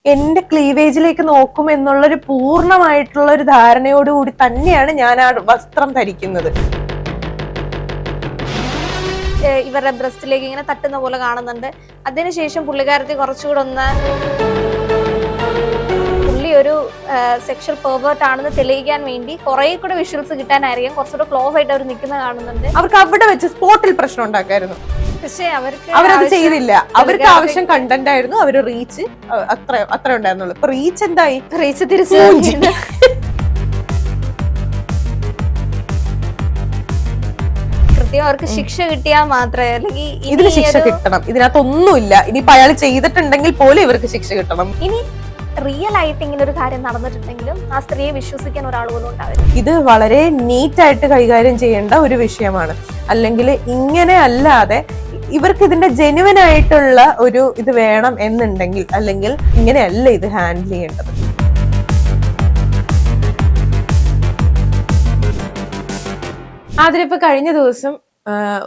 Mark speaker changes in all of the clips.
Speaker 1: എന്റെ ക്ലീവേജിലേക്ക് നോക്കും എന്നുള്ളൊരു പൂർണ്ണമായിട്ടുള്ള ഒരു ധാരണയോടുകൂടി തന്നെയാണ് ഞാൻ ആ വസ്ത്രം ധരിക്കുന്നത്.
Speaker 2: ഇവരുടെ ബ്രസ്റ്റിലേക്ക് ഇങ്ങനെ തട്ടുന്ന പോലെ കാണുന്നുണ്ട്. അതിനുശേഷം പുള്ളിക്കാരത്തി കുറച്ചുകൂടെ ഒന്ന് പുള്ളി ഒരു സെക്ഷൽ പെർവേർട്ട് ആണെന്ന് തെളിയിക്കാൻ വേണ്ടി കുറെ കൂടെ വിഷ്വൽസ് കിട്ടാനായിരിക്കും കുറച്ചുകൂടെ ക്ലോസ് ആയിട്ട് അവർ നിൽക്കുന്നത് കാണുന്നുണ്ട്.
Speaker 1: അവർക്ക് അവിടെ വെച്ച് സ്പോട്ടിൽ പ്രശ്നം ഉണ്ടാക്കായിരുന്നു,
Speaker 2: പക്ഷെ
Speaker 1: അവരത് ചെയ്തില്ല. അവർക്ക് ആവശ്യം കണ്ടന്റ് ആയിരുന്നു, അവര് റീച്ച് അത്ര ഉണ്ടായിരുന്നുള്ളൂ. ഇപ്പൊ റീച്ച് എന്തായി?
Speaker 2: റീച്ച് തിരിച്ചു കൃത്യം അവർക്ക് ശിക്ഷ കിട്ടിയാൽ മാത്രമേ, അല്ലെങ്കിൽ
Speaker 1: ഇതിന് ശിക്ഷ കിട്ടണം. ഇതിനകത്തൊന്നുമില്ല. ഇനിയിപ്പോ അയാൾ ചെയ്തിട്ടുണ്ടെങ്കിൽ പോലും ഇവർക്ക് ശിക്ഷ കിട്ടണം.
Speaker 2: ഇനി റിയൽ ആയിട്ട് ഇങ്ങനെ ഒരു കാര്യം നടന്നിട്ടുണ്ടെങ്കിലും ആ സ്ത്രീയെ വിശ്വസിക്കാൻ ഒരാൾ പോലും ഉണ്ടാവില്ല.
Speaker 1: ഇത് വളരെ നീറ്റായിട്ട് കൈകാര്യം ചെയ്യേണ്ട ഒരു വിഷയമാണ്. അല്ലെങ്കിൽ ഇങ്ങനെ അല്ലാതെ ഇവർക്ക് ഇതിന്റെ ജെനുവൻ ആയിട്ടുള്ള ഒരു ഇത് വേണം എന്നുണ്ടെങ്കിൽ, അല്ലെങ്കിൽ ഇങ്ങനെയല്ല ഇത് ഹാൻഡിൽ ചെയ്യേണ്ടത്. അതിലിപ്പോ കഴിഞ്ഞ ദിവസം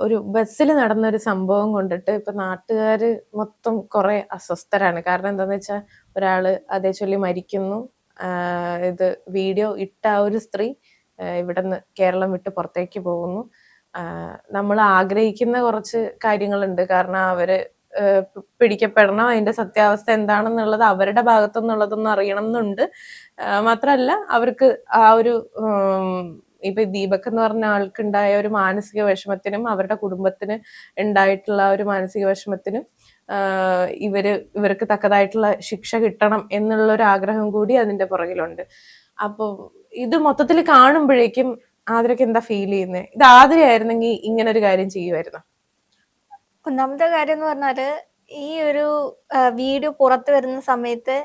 Speaker 1: ഒരു ബസ്സിൽ നടന്നൊരു സംഭവം കൊണ്ടിട്ട് ഇപ്പൊ നാട്ടുകാര് മൊത്തം കുറെ അസ്വസ്ഥരാണ്. കാരണം എന്താന്ന് വെച്ചാൽ ഒരാള് അതേ ചൊല്ലി മരിക്കുന്നു. ഇത് വീഡിയോ ഇട്ട ആ ഒരു സ്ത്രീ ഇവിടുന്ന് കേരളം വിട്ട് പുറത്തേക്ക് പോകുന്നു. നമ്മൾ ആഗ്രഹിക്കുന്ന കുറച്ച് കാര്യങ്ങളുണ്ട്. കാരണം അവര് പിടിക്കപ്പെടണം, അതിന്റെ സത്യാവസ്ഥ എന്താണെന്നുള്ളത് അവരുടെ ഭാഗത്തുനിന്നുള്ളതൊന്നും അറിയണം എന്നുണ്ട്. മാത്രമല്ല അവർക്ക് ആ ഒരു ഇപ്പൊ ദീപക് എന്ന് പറഞ്ഞ ആൾക്കുണ്ടായ ഒരു മാനസിക വിഷമത്തിനും അവരുടെ കുടുംബത്തിന് ഉണ്ടായിട്ടുള്ള ഒരു മാനസിക വിഷമത്തിനും ഇവർക്ക് തക്കതായിട്ടുള്ള ശിക്ഷ കിട്ടണം എന്നുള്ള ഒരു ആഗ്രഹം കൂടി അതിന്റെ പുറകിലുണ്ട്. അപ്പൊ ഇത് മൊത്തത്തിൽ കാണുമ്പോഴേക്കും ആതിരക്ക് എന്താ ഫീൽ ചെയ്യുന്നത്? ഇത് ആതിരയായിരുന്നെങ്കിൽ ഇങ്ങനെ ഒരു കാര്യം ചെയ്യുമായിരുന്നു?
Speaker 2: ഒന്നാമത്തെ കാര്യം എന്ന് പറഞ്ഞാല്, ഈ ഒരു വീഡിയോ പുറത്തു വരുന്ന സമയത്ത്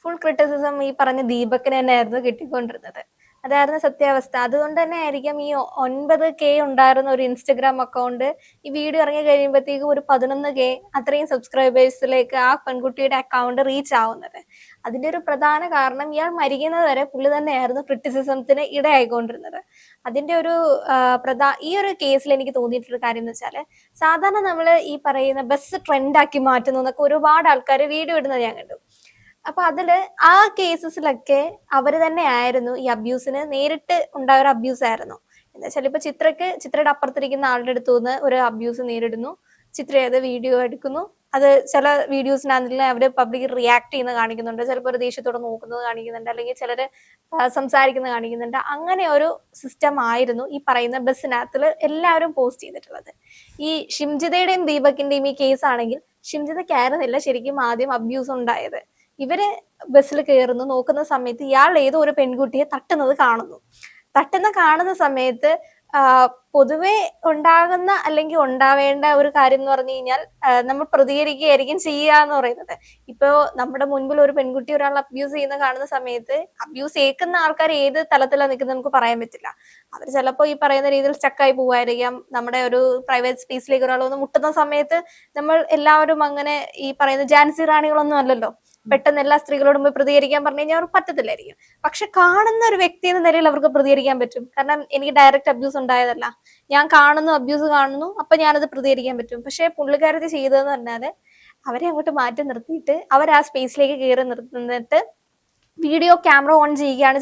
Speaker 2: ഫുൾ ക്രിറ്റിസിസം ഈ പറഞ്ഞ ദീപക്കിന് തന്നെ ആയിരുന്നു കിട്ടിക്കൊണ്ടിരുന്നത്. അതായിരുന്നു സത്യാവസ്ഥ. അതുകൊണ്ട് തന്നെ ആയിരിക്കും ഈ 9K ഉണ്ടായിരുന്ന ഒരു ഇൻസ്റ്റഗ്രാം അക്കൗണ്ട് ഈ വീഡിയോ ഇറങ്ങി കഴിയുമ്പോഴത്തേക്കും ഒരു 11K അത്രയും സബ്സ്ക്രൈബേഴ്സിലേക്ക് ആ പെൺകുട്ടിയുടെ അക്കൗണ്ട് റീച്ച് ആവുന്നത്. അതിന്റെ ഒരു പ്രധാന കാരണം ഇയാൾ മരിക്കുന്നത് വരെ പുള്ളി തന്നെയായിരുന്നു ക്രിറ്റിസിസത്തിന് ഇടയായിക്കൊണ്ടിരുന്നത്. അതിന്റെ ഒരു ഈ ഒരു കേസിൽ എനിക്ക് തോന്നിയിട്ടുള്ള കാര്യം എന്ന് വെച്ചാല്, സാധാരണ നമ്മള് ഈ പറയുന്ന ബസ് ട്രെൻഡാക്കി മാറ്റുന്നു എന്നൊക്കെ ഒരുപാട് ആൾക്കാർ വീഡിയോ ഇടുന്നത് ഞാൻ കണ്ടു. അപ്പൊ അതില് ആ കേസസിലൊക്കെ അവര് തന്നെ ആയിരുന്നു ഈ അബ്യൂസിന് നേരിട്ട് ഉണ്ടായ ഒരു അബ്യൂസ് ആയിരുന്നു. എന്താ വെച്ചാൽ ഇപ്പൊ ചിത്രയുടെ അപ്പുറത്തിരിക്കുന്ന ആളുടെ അടുത്ത് നിന്ന് ഒരു അബ്യൂസ് നേരിടുന്നു, ചിത്ര അത് വീഡിയോ എടുക്കുന്നു. അത് ചില വീഡിയോസിനാണെങ്കിലും അവര് പബ്ലിക് റിയാക്ട് ചെയ്യുന്നത് കാണിക്കുന്നുണ്ട്, ചിലപ്പോൾ ഒരു ദേഷ്യത്തോടെ നോക്കുന്നത് കാണിക്കുന്നുണ്ട്, അല്ലെങ്കിൽ ചിലര് സംസാരിക്കുന്നത് കാണിക്കുന്നുണ്ട്. അങ്ങനെ ഒരു സിസ്റ്റം ആയിരുന്നു ഈ പറയുന്ന ബസ്സിനകത്തിൽ എല്ലാവരും പോസ്റ്റ് ചെയ്തിട്ടുള്ളത്. ഈ ഷിംജിതയുടെയും ദീപകിന്റെയും ഈ കേസ് ആണെങ്കിൽ ഷിംജിതയ്ക്കായിരുന്നില്ല ശരിക്കും ആദ്യം അബ്യൂസ് ഉണ്ടായത്. ഇവര് ബസ്സിൽ കയറുന്നു, നോക്കുന്ന സമയത്ത് ഇയാൾ ഏതോ ഒരു പെൺകുട്ടിയെ തട്ടുന്നത് കാണുന്ന സമയത്ത് പൊതുവെ ഉണ്ടാകുന്ന അല്ലെങ്കിൽ ഉണ്ടാവേണ്ട ഒരു കാര്യം എന്ന് പറഞ്ഞു കഴിഞ്ഞാൽ നമ്മൾ പ്രതികരിക്കുകയായിരിക്കും ചെയ്യുക എന്ന് പറയുന്നത്. ഇപ്പോ നമ്മുടെ മുൻപിൽ ഒരു പെൺകുട്ടി ഒരാൾ അബ്യൂസ് ചെയ്യുന്ന കാണുന്ന സമയത്ത് അബ്യൂസ് ഏൽക്കുന്ന ആൾക്കാർ ഏത് തലത്തിലാണ് നിൽക്കുന്നത് നമുക്ക് പറയാൻ പറ്റില്ല. അവർ ചിലപ്പോൾ ഈ പറയുന്ന രീതിയിൽ സ്റ്റക്കായി പോവായിരിക്കാം. നമ്മുടെ ഒരു പ്രൈവറ്റ് സ്പേസിലേക്ക് ഒരാൾ വന്ന് മുട്ടുന്ന സമയത്ത് നമ്മൾ എല്ലാവരും അങ്ങനെ ഈ പറയുന്ന ജാൻസി റാണികളൊന്നും അല്ലല്ലോ. പെട്ടെന്ന് എല്ലാ സ്ത്രീകളോടും പോയി പ്രതികരിക്കാൻ പറഞ്ഞു കഴിഞ്ഞാൽ അവർക്ക് പറ്റത്തില്ലായിരിക്കും. പക്ഷെ കാണുന്ന ഒരു വ്യക്തി എന്ന നിലയിൽ അവർക്ക് പ്രതികരിക്കാൻ പറ്റും. കാരണം എനിക്ക് ഡയറക്റ്റ് അബ്യൂസ് ഉണ്ടായതല്ല, ഞാൻ കാണുന്നു, അബ്യൂസ് കാണുന്നു, അപ്പൊ ഞാനത് പ്രതികരിക്കാൻ പറ്റും. പക്ഷെ പുള്ളിക്കാരത്തി ചെയ്തതെന്ന് പറഞ്ഞാല് അവരെ അങ്ങോട്ട് മാറ്റി നിർത്തിയിട്ട് അവർ ആ സ്പേസിലേക്ക് കയറി നിർത്തുന്നിട്ട് വീഡിയോ ക്യാമറ ഓൺ ചെയ്യുകയാണ്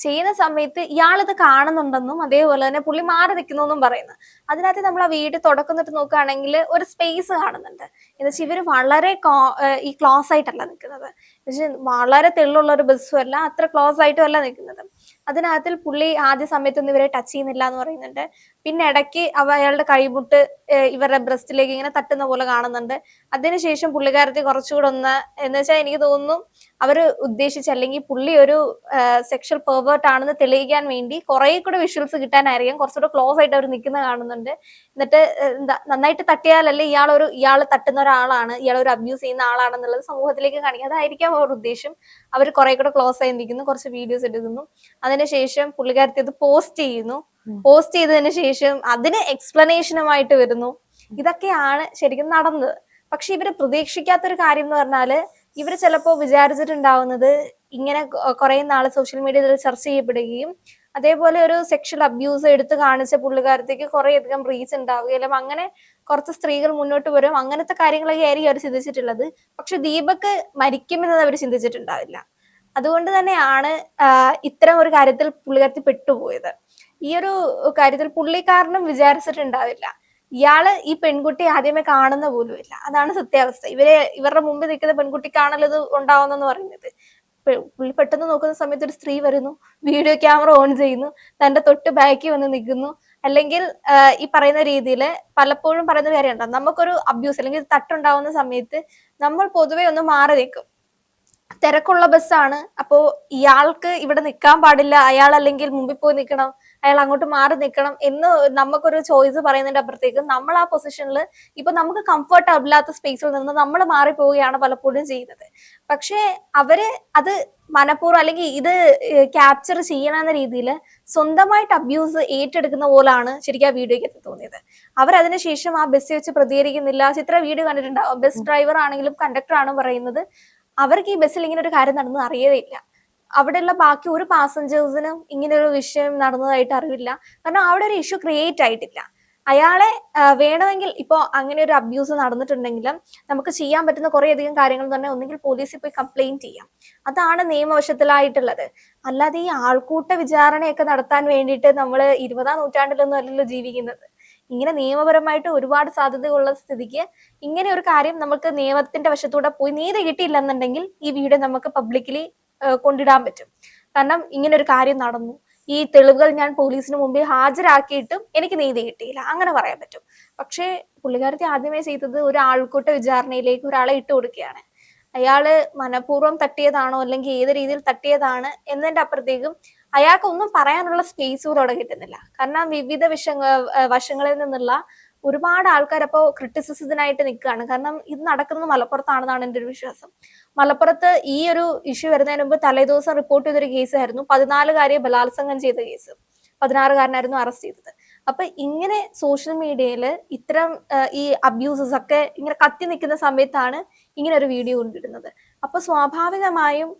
Speaker 2: ചെയ്യുന്ന സമയത്ത് ഇയാളിത് കാണുന്നുണ്ടെന്നും അതേപോലെ തന്നെ പുള്ളി മാറി നിൽക്കുന്നു പറയുന്നു. അതിനകത്ത് നമ്മൾ ആ വീഡിയോ തുടക്കുന്നിട്ട് നോക്കുകയാണെങ്കിൽ ഒരു സ്പേസ് കാണുന്നുണ്ട്. എന്ന് വെച്ചാൽ ഇവര് വളരെ ഈ ക്ലോസ് ആയിട്ടല്ല നിൽക്കുന്നത്. വളരെ തെള്ളുള്ള ഒരു ബസ്സും അല്ല, അത്ര ക്ലോസ് ആയിട്ടും അല്ല നിൽക്കുന്നത്. അതിനകത്തിൽ പുള്ളി ആദ്യ സമയത്തൊന്നും ഇവരെ ടച്ച് ചെയ്യുന്നില്ല എന്ന് പറയുന്നുണ്ട്. പിന്നെ ഇടയ്ക്ക് അയാളുടെ കൈമുട്ട് ഇവരുടെ ബ്രസ്റ്റിലേക്ക് ഇങ്ങനെ തട്ടുന്ന പോലെ കാണുന്നുണ്ട്. അതിനുശേഷം പുള്ളിക്കാരത്തി കുറച്ചുകൂടെ ഒന്ന്, എന്ന് വെച്ചാൽ എനിക്ക് തോന്നുന്നു അവര് ഉദ്ദേശിച്ച, അല്ലെങ്കിൽ പുള്ളി ഒരു സെക്ഷൽ പെർവേർട്ട് ആണെന്ന് തെളിയിക്കാൻ വേണ്ടി കുറെ കൂടെ വിഷ്വൽസ് കിട്ടാനായിരിക്കും കുറച്ചുകൂടെ ക്ലോസ് ആയിട്ട് അവർ നിൽക്കുന്നത് കാണുന്നുണ്ട്. എന്നിട്ട് നന്നായിട്ട് തട്ടിയാലല്ലേ ഇയാൾ തട്ടുന്ന ഒരാളാണ്, ഇയാൾ ഒരു അബ്യൂസ് ചെയ്യുന്ന ആളാണെന്നുള്ളത് സമൂഹത്തിലേക്ക് കാണിക്കുക. അതായിരിക്കാം അവരുടെ ഉദ്ദേശം. അവർ കുറെ കൂടെ ക്ലോസ് ആയി നിൽക്കുന്നു, കുറച്ച് വീഡിയോസ് എടുക്കുന്നു. അതിനുശേഷം പുള്ളിക്കാരത്തി അത് പോസ്റ്റ് ചെയ്തതിന് ശേഷം അതിന് എക്സ്പ്ലനേഷനുമായിട്ട് വരുന്നു. ഇതൊക്കെയാണ് ശരിക്കും നടന്നത്. പക്ഷെ ഇവര് പ്രതീക്ഷിക്കാത്തൊരു കാര്യം എന്ന് പറഞ്ഞാല്, ഇവര് ചിലപ്പോ വിചാരിച്ചിട്ടുണ്ടാവുന്നത് ഇങ്ങനെ കുറെ നാള് സോഷ്യൽ മീഡിയയിൽ ചർച്ച ചെയ്യപ്പെടുകയും അതേപോലെ ഒരു സെക്ഷൽ അബ്യൂസ് എടുത്ത് കാണിച്ച പുള്ളിക്കാരത്തേക്ക് കുറേയധികം റീച്ച് ഉണ്ടാവുകയും അങ്ങനെ കുറച്ച് സ്ത്രീകൾ മുന്നോട്ട് വരും, അങ്ങനത്തെ കാര്യങ്ങളൊക്കെ ആയിരിക്കും അവർ ചിന്തിച്ചിട്ടുള്ളത്. പക്ഷെ ദീപക് മരിക്കുമെന്നത് അവർ ചിന്തിച്ചിട്ടുണ്ടാവില്ല. അതുകൊണ്ട് തന്നെയാണ് ഇത്തരം ഒരു കാര്യത്തിൽ പുള്ളിക്കാരത്തി പെട്ടുപോയത്. ഈ ഒരു കാര്യത്തിൽ പുള്ളിക്കാരനും വിചാരിച്ചിട്ടുണ്ടാവില്ല. ഇയാള് ഈ പെൺകുട്ടി ആദ്യമേ കാണുന്ന പോലും ഇല്ല. അതാണ് സത്യാവസ്ഥ. ഇവരുടെ മുമ്പിൽ നിൽക്കുന്ന പെൺകുട്ടിക്കാണല്ലോ ഇത് ഉണ്ടാവുന്നെന്ന് പറയുന്നത്. പുള്ളി പെട്ടെന്ന് നോക്കുന്ന സമയത്ത് ഒരു സ്ത്രീ വരുന്നു, വീഡിയോ ക്യാമറ ഓൺ ചെയ്യുന്നു, തന്റെ തൊട്ട് ബാക്കി വന്ന് നിൽക്കുന്നു. അല്ലെങ്കിൽ ഈ പറയുന്ന രീതിയിൽ പലപ്പോഴും പറയുന്ന കാര്യമുണ്ടോ, നമുക്കൊരു അബ്യൂസ് അല്ലെങ്കിൽ തട്ടുണ്ടാവുന്ന സമയത്ത് നമ്മൾ പൊതുവെ ഒന്ന് മാറി നിൽക്കും. തിരക്കുള്ള ബസ്സാണ്, അപ്പോ ഇയാൾക്ക് ഇവിടെ നിൽക്കാൻ പാടില്ല, അയാൾ അല്ലെങ്കിൽ മുമ്പിൽ പോയി നിൽക്കണം, അയാൾ അങ്ങോട്ട് മാറി നിൽക്കണം എന്ന് നമുക്കൊരു ചോയ്സ് പറയുന്നതിന്റെ അപ്പുറത്തേക്ക് നമ്മൾ ആ പൊസിഷനിൽ ഇപ്പൊ നമുക്ക് കംഫർട്ടബിൾ ഇല്ലാത്ത സ്പേസിൽ നിന്ന് നമ്മൾ മാറിപ്പോവുകയാണ് പലപ്പോഴും ചെയ്യുന്നത്. പക്ഷെ അവര് അത് മനഃപൂർവ്വം അല്ലെങ്കിൽ ഇത് ക്യാപ്ചർ ചെയ്യണമെന്ന രീതിയിൽ സ്വന്തമായിട്ട് അബ്യൂസ് ഏറ്റെടുക്കുന്ന പോലാണ് ശരിക്കും ആ വീഡിയോയ്ക്ക് തോന്നിയത്. അവരതിനുശേഷം ആ ബസ് വെച്ച് പ്രതികരിക്കുന്നില്ല. ചിത്ര വീഡിയോ കണ്ടിട്ടുണ്ടാവും, ബസ് ഡ്രൈവർ ആണെങ്കിലും കണ്ടക്ടർ ആണ് പറയുന്നത് അവർക്ക് ഈ ബസ്സിൽ ഇങ്ങനെ ഒരു കാര്യം നടന്നു അറിയയില്ല. അവിടെയുള്ള ബാക്കി ഒരു പാസഞ്ചേഴ്സിനും ഇങ്ങനെ ഒരു വിഷയം നടന്നതായിട്ട് അറിവില്ല. കാരണം അവിടെ ഒരു ഇഷ്യൂ ക്രിയേറ്റ് ആയിട്ടില്ല. അയാളെ വേണമെങ്കിൽ ഇപ്പോ അങ്ങനെ ഒരു അബ്യൂസ് നടന്നിട്ടുണ്ടെങ്കിലും നമുക്ക് ചെയ്യാൻ പറ്റുന്ന കുറേയധികം കാര്യങ്ങൾ തന്നെ ഒന്നെങ്കിൽ പോലീസിൽ പോയി കംപ്ലൈന്റ് ചെയ്യാം. അതാണ് നിയമവശത്തിലായിട്ടുള്ളത്. അല്ലാതെ ഈ ആൾക്കൂട്ട വിചാരണയൊക്കെ നടത്താൻ വേണ്ടിയിട്ട് നമ്മൾ 20-ാം നൂറ്റാണ്ടിലൊന്നും അല്ലല്ലോ ജീവിക്കുന്നത്. ഇങ്ങനെ നിയമപരമായിട്ട് ഒരുപാട് സാധ്യതകളുള്ള സ്ഥിതിക്ക് ഇങ്ങനെ ഒരു കാര്യം നമുക്ക് നിയമത്തിന്റെ വശത്തൂടെ പോയി നീതി കിട്ടിയില്ലെന്നുണ്ടെങ്കിൽ ഈ വീഡിയോ നമുക്ക് പബ്ലിക്കലി കൊണ്ടിടാൻ പറ്റും. കാരണം ഇങ്ങനെ ഒരു കാര്യം നടന്നു, ഈ തെളിവുകൾ ഞാൻ പോലീസിന് മുമ്പേ ഹാജരാക്കിയിട്ടും എനിക്ക് നീതി കിട്ടിയില്ല, അങ്ങനെ പറയാൻ പറ്റും. പക്ഷേ പുള്ളിക്കാരത്തി ആദ്യമേ ചെയ്തത് ഒരു ആൾക്കൂട്ട വിചാരണയിലേക്ക് ഒരാളെ ഇട്ട് കൊടുക്കുകയാണ്. അയാള് മനഃപൂർവ്വം തട്ടിയതാണോ അല്ലെങ്കിൽ ഏത് രീതിയിൽ തട്ടിയതാണ് എന്നതിന്റെ അപ്പുറത്തേക്കും അയാൾക്ക് ഒന്നും പറയാനുള്ള സ്പേസ് പോലും അവിടെ കിട്ടുന്നില്ല. കാരണം വിവിധ വശങ്ങളിൽ നിന്നുള്ള ഒരുപാട് ആൾക്കാർ അപ്പോ ക്രിറ്റിസിസത്തിനായിട്ട് നിൽക്കുകയാണ്. കാരണം ഇത് നടക്കുന്നത് മലപ്പുറത്താണെന്നാണ് എൻ്റെ ഒരു വിശ്വാസം. മലപ്പുറത്ത് ഈ ഒരു ഇഷ്യൂ വരുന്നതിന് മുമ്പ് തലേദിവസം റിപ്പോർട്ട് ചെയ്തൊരു കേസായിരുന്നു 14-കാരിയെ ബലാത്സംഗം ചെയ്ത കേസ്. 16-കാരനായിരുന്നു അറസ്റ്റ് ചെയ്തത്. അപ്പൊ ഇങ്ങനെ സോഷ്യൽ മീഡിയയിൽ ഇത്തരം ഈ അബ്യൂസസ് ഒക്കെ ഇങ്ങനെ കത്തി നിൽക്കുന്ന സമയത്താണ് ഇങ്ങനെ ഒരു വീഡിയോ കൊണ്ടിടുന്നത്. അപ്പൊ സ്വാഭാവികമായും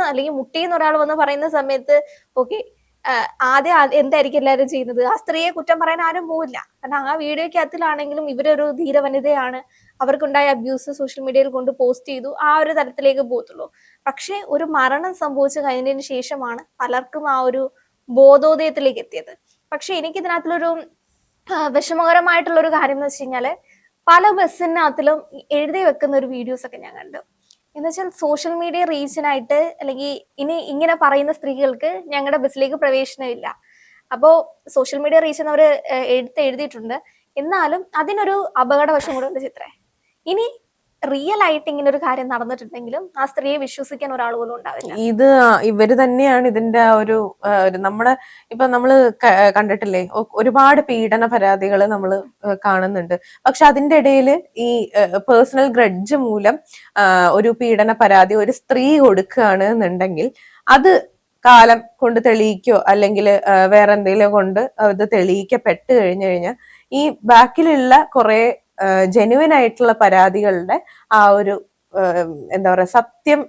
Speaker 2: അല്ലെങ്കിൽ മുട്ടിയെന്ന് ഒരാൾ വന്ന് പറയുന്ന സമയത്ത് ഓക്കെ, ആദ്യം എന്തായിരിക്കും എല്ലാവരും ചെയ്യുന്നത്? ആ സ്ത്രീയെ കുറ്റം പറയാൻ ആരും പോവില്ല. കാരണം ആ വീഡിയോക്കകത്തിലാണെങ്കിലും ഇവരൊരു ധീരവനിതയാണ്, അവർക്കുണ്ടായ അബ്യൂസ് സോഷ്യൽ മീഡിയയിൽ കൊണ്ട് പോസ്റ്റ് ചെയ്തു, ആ ഒരു തലത്തിലേക്ക് പോകത്തുള്ളൂ. പക്ഷെ ഒരു മരണം സംഭവിച്ചു കഴിഞ്ഞതിന് ശേഷമാണ് പലർക്കും ആ ഒരു ബോധോദയത്തിലേക്ക് എത്തിയത്. പക്ഷെ എനിക്ക് ഇതിനകത്തിലൊരു വിഷമകരമായിട്ടുള്ള ഒരു കാര്യം എന്ന് വെച്ച് കഴിഞ്ഞാല് പല ബസ്സിനകത്തിലും എഴുതി വെക്കുന്ന ഒരു വീഡിയോസ് ഒക്കെ ഞാൻ കണ്ടു. എന്ന് വെച്ചാൽ സോഷ്യൽ മീഡിയ റീച്ചിനായിട്ട് അല്ലെങ്കിൽ ഇനി ഇങ്ങനെ പറയുന്ന സ്ത്രീകൾക്ക് ഞങ്ങളുടെ ബസ്സിലേക്ക് പ്രവേശനമില്ല. അപ്പോ സോഷ്യൽ മീഡിയ റീച്ച് എന്ന് അവര് എഴുതിയിട്ടുണ്ട്. എന്നാലും അതിനൊരു അപകടവശം കൂടെ ഉണ്ട് ചിത്രേ. ഇനി റിയൽ ആയിട്ട് ഇങ്ങനെ ഒരു കാര്യം നടന്നിട്ടുണ്ടെങ്കിലും ആ സ്ത്രീയെ വിശ്വസിക്കാൻ ഒരാൾ പോലും ഉണ്ടാവില്ല.
Speaker 1: ഇത് ഇവര് തന്നെയാണ് ഇതിന്റെ ഒരു നമ്മള് ഇപ്പൊ നമ്മള് കണ്ടിട്ടില്ലേ, ഒരുപാട് പീഡന പരാതികൾ നമ്മൾ കാണുന്നുണ്ട്. പക്ഷെ അതിന്റെ ഇടയിൽ ഈ പേഴ്സണൽ ഗ്രഡ്ജ് മൂലം ഒരു പീഡന പരാതി ഒരു സ്ത്രീ കൊടുക്കുകയാണ് എന്നുണ്ടെങ്കിൽ അത് കാലം കൊണ്ട് തെളിയിക്കോ അല്ലെങ്കിൽ വേറെ എന്തെങ്കിലും കൊണ്ട് അത് തെളിയിക്കപ്പെട്ട് കഴിഞ്ഞാൽ ഈ ബാക്കിലുള്ള കുറെ ജെനുവിൻ ആയിട്ടുള്ള പരാതികളുടെ ആ ഒരു എന്താ പറയാ സത്യം